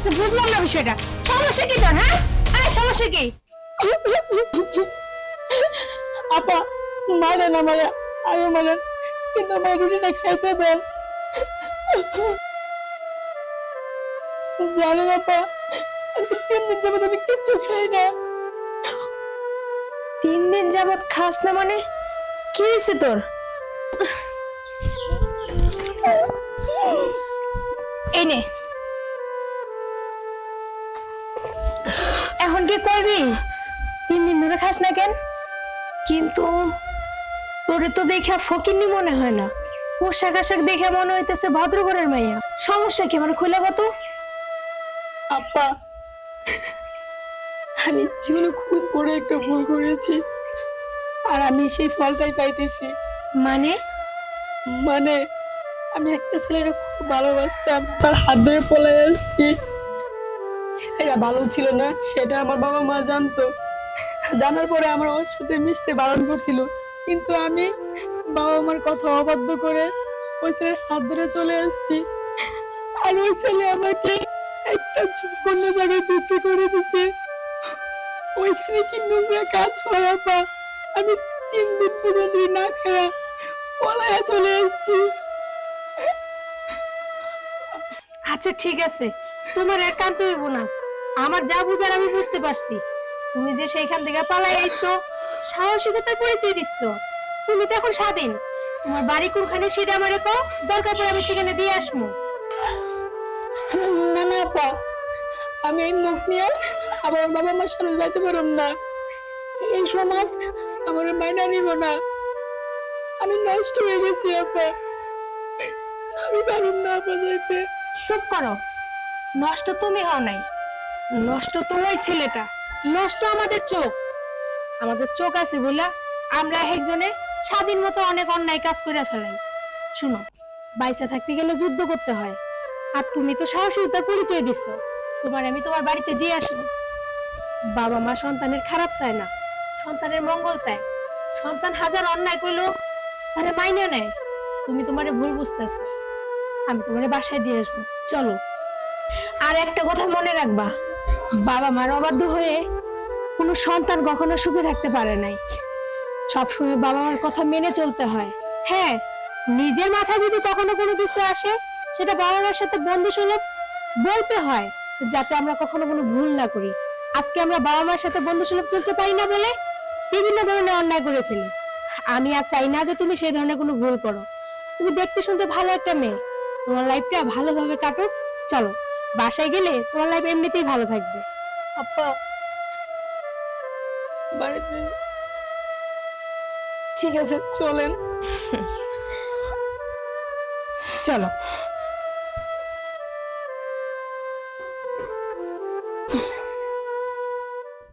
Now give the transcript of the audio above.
আছে বুঝলাম না বিষয়টা। সমস্যা কি তোর? হ্যাঁ সমস্যা কি? আপা মারেন আমারে, আরো মারেন, কিন্তু আমার রুটিটা খাইতে দেন। জানেন আপা, আজকে 3 দিন যাবত আমি কিচ্ছু খাই না। 3 দিন যাবত খাস না মানে কি হয়েছে তোর? এই নে, এখন কি করবি? 3 দিন ধরে খাস না কেন? কিন্তু তোরে তো দেখা ফকিন্নি মনে হয় না, পোশাক আশাক দেখে মনে হইতেছে ভদ্রঘরের মাইয়া। সমস্যা কি মানে খুলে কত? আপা আমি জীবনে খুব বড় একটা ভুল করেছি, আর আমি সেই ফলটাই পাইতেছি। মানে মানে আমি একটা ছেলেকে খুব ভালোবাসতাম, তার হাত ধরে পলায় আসছি। ছেলেটা ভালো ছিল না, সেটা আমার বাবা মা জানতো। জানার পরে আমার ওর সাথে মিশতে বারণ করছিল, কিন্তু আমি বাবা মার কথা অবাধ্য করে ওই ছেলের হাত ধরে চলে আসছি। আর ওই ছেলে আমাকে একটা ঝুঁকন্য জায়গায় বিক্রি করে দিছে। ওইখানে কি নোংরা কাজ হয় আপা? আমি 3 দিন পর্যন্ত না খায়া পলায়া চলে আসছি। আচ্ছা ঠিক আছে, তোমার একান্ত হইব না, আমার যা বুঝার আমি বুঝতে পারছি। তুমি যে সেইখান থেকে পালাই আইছো, সাহসিকতার পরিচয় দিচ্ছ, তুমি তো এখন স্বাধীন। তোমার বাড়ি কোনখানে সেটা আমারে কও, দরকার পড়ে আমি সেখানে দিয়ে আসবো। না না আপা, আমি এই মুখ নিয়ে আমার বাবা মার সামনে যাইতে পারব না। এই সমাজ আমার মাইনা নিব না। আমি নষ্ট হয়ে গেছি আপা, আমি পারব না আপা যাইতে। চুপ করো, নষ্ট তুমি হও নাই, নষ্ট তো ওই ছেলেটা, নষ্ট আমাদের চোখ। আমাদের চোখ আছে বলে আমরা একজনে স্বাধীন মতো অনেক অন্যায় কাজ করে ফেলাই। শুনো, বাইসা থাকতে গেলে যুদ্ধ করতে হয়, আর তুমি তো সাহসিকতার পরিচয় দিচ্ছ। তোমার আমি তোমার বাড়িতে দিয়ে আসবো। বাবা মা সন্তানের খারাপ চায় না, সন্তানের মঙ্গল চায়। সন্তান হাজার অন্যায় করলেও তারা মাইনে নেয়। তুমি তোমারে ভুল বুঝতেছো, আমি তোমারে বাসায় দিয়ে আসবো, চলো। আর একটা কথা মনে রাখবা, বাবা মার অবাধ্য হয়ে কোনো সন্তান কখনো সুখে থাকতে পারে নাই। সবসময় বাবা মার কথা মেনে চলতে হয়। হ্যাঁ, নিজের মাথায় যদি কখনো কোনো কিছু আসে, সেটা বাবা মার সাথে বন্ধু সুলভ বলতে হয়, যাতে আমরা কখনো কোনো ভুল না করি। আজকে আমরা বাবা মার সাথে বন্ধু সুলভ চলতে পারি না বলে বিভিন্ন ধরনের অন্যায় করে ফেলি। আমি আর চাই না যে তুমি সেই ধরনের কোনো ভুল করো। তুমি দেখতে শুনতে ভালো একটা মেয়ে, তোমার লাইফটা ভালোভাবে কাটুক। চলো, বাসায় গেলে তোমার লাইফ এমনিতেই ভালো থাকবে। আপা বাড়িতে, ঠিক আছে চলেন। চলো।